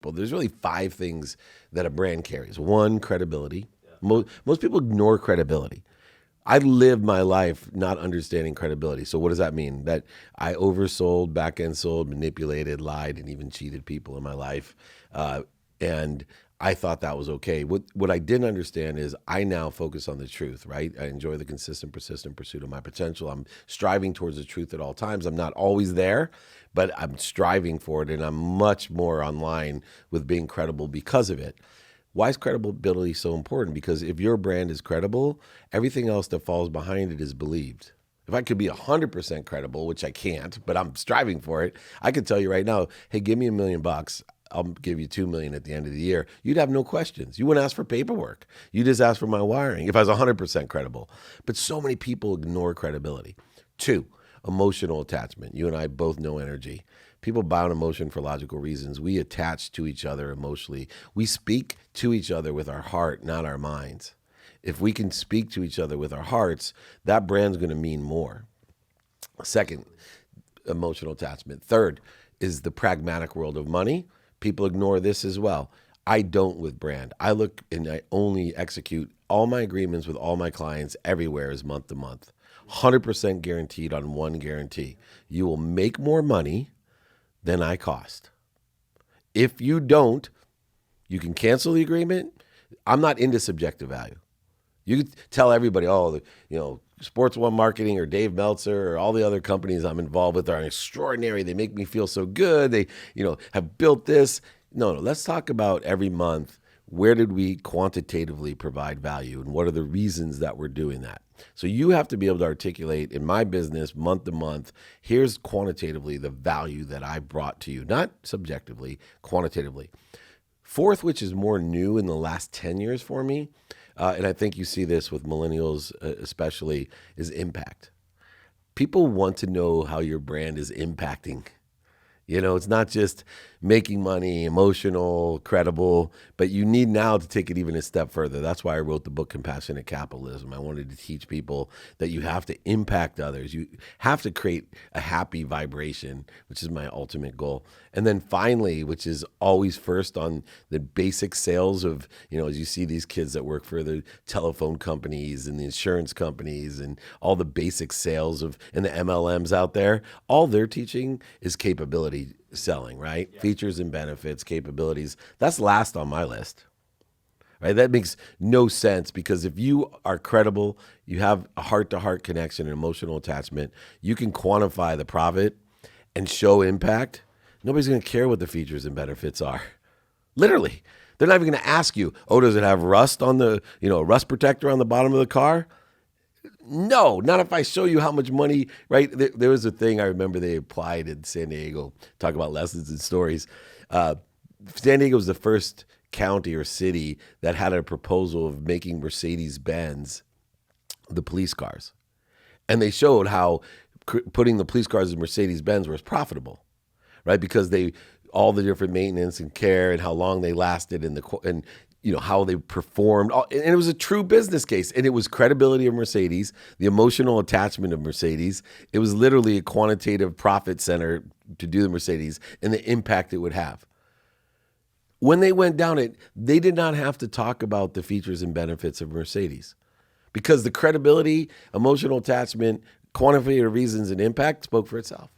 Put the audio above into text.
Well, there's really 5 things that a brand carries. 1, credibility. Most people ignore credibility. I lived my life not understanding credibility. So what does that mean? That I oversold, back-end sold, manipulated, lied, and even cheated people in my life. And I thought that was okay. What I didn't understand is I now focus on the truth, right? I enjoy the consistent, persistent pursuit of my potential. I'm striving towards the truth at all times. I'm not always there, but I'm striving for it, and I'm much more online with being credible because of it. Why is credibility so important? Because if your brand is credible, everything else that falls behind it is believed. If I could be 100% credible, which I can't, but I'm striving for it, I could tell you right now, hey, give me $1 million. I'll give you $2 million at the end of the year. You'd have no questions. You wouldn't ask for paperwork. You just ask for my wiring if I was 100% credible. But so many people ignore credibility. 2, emotional attachment. You and I both know energy. People bound emotion for logical reasons. We attach to each other emotionally. We speak to each other with our heart, not our minds. If we can speak to each other with our hearts, that brand's going to mean more. 2nd, emotional attachment. 3rd is the pragmatic world of money. People ignore this as well. I don't with brand. I look and I only execute all my agreements with all my clients everywhere is month to month. 100% guaranteed on one guarantee. You will make more money than I cost. If you don't, you can cancel the agreement. I'm not into subjective value. You could tell everybody, Sports One Marketing or Dave Meltzer or all the other companies I'm involved with are extraordinary. They make me feel so good. They, have built this. No, let's talk about every month. Where did we quantitatively provide value and what are the reasons that we're doing that? So you have to be able to articulate in my business month to month, here's quantitatively the value that I brought to you, not subjectively, quantitatively. 4th, which is more new in the last 10 years for me, and I think you see this with millennials especially, is impact. People want to know how your brand is impacting. It's not just making money, emotional, credible, but you need now to take it even a step further. That's why I wrote the book, Compassionate Capitalism. I wanted to teach people that you have to impact others. You have to create a happy vibration, which is my ultimate goal. And then finally, which is always first on the basic sales of, as you see these kids that work for the telephone companies and the insurance companies and all the basic sales and the MLMs out there, all they're teaching is capability selling, right? Yeah. Features and benefits, capabilities. That's last on my list, right? That makes no sense because if you are credible, you have a heart-to-heart connection and emotional attachment, you can quantify the profit and show impact. Nobody's going to care what the features and benefits are. Literally. They're not even going to ask you, does it have rust on the, rust protector on the bottom of the car? No, not if I show you how much money, right? There was a thing I remember they applied in San Diego, talk about lessons and stories. San Diego was the first county or city that had a proposal of making Mercedes-Benz the police cars. And they showed how putting the police cars in Mercedes-Benz was profitable, right? Because all the different maintenance and care and how long they lasted and how they performed. And it was a true business case. And it was credibility of Mercedes, the emotional attachment of Mercedes. It was literally a quantitative profit center to do the Mercedes and the impact it would have. When they went down it, they did not have to talk about the features and benefits of Mercedes because the credibility, emotional attachment, quantitative reasons, and impact spoke for itself.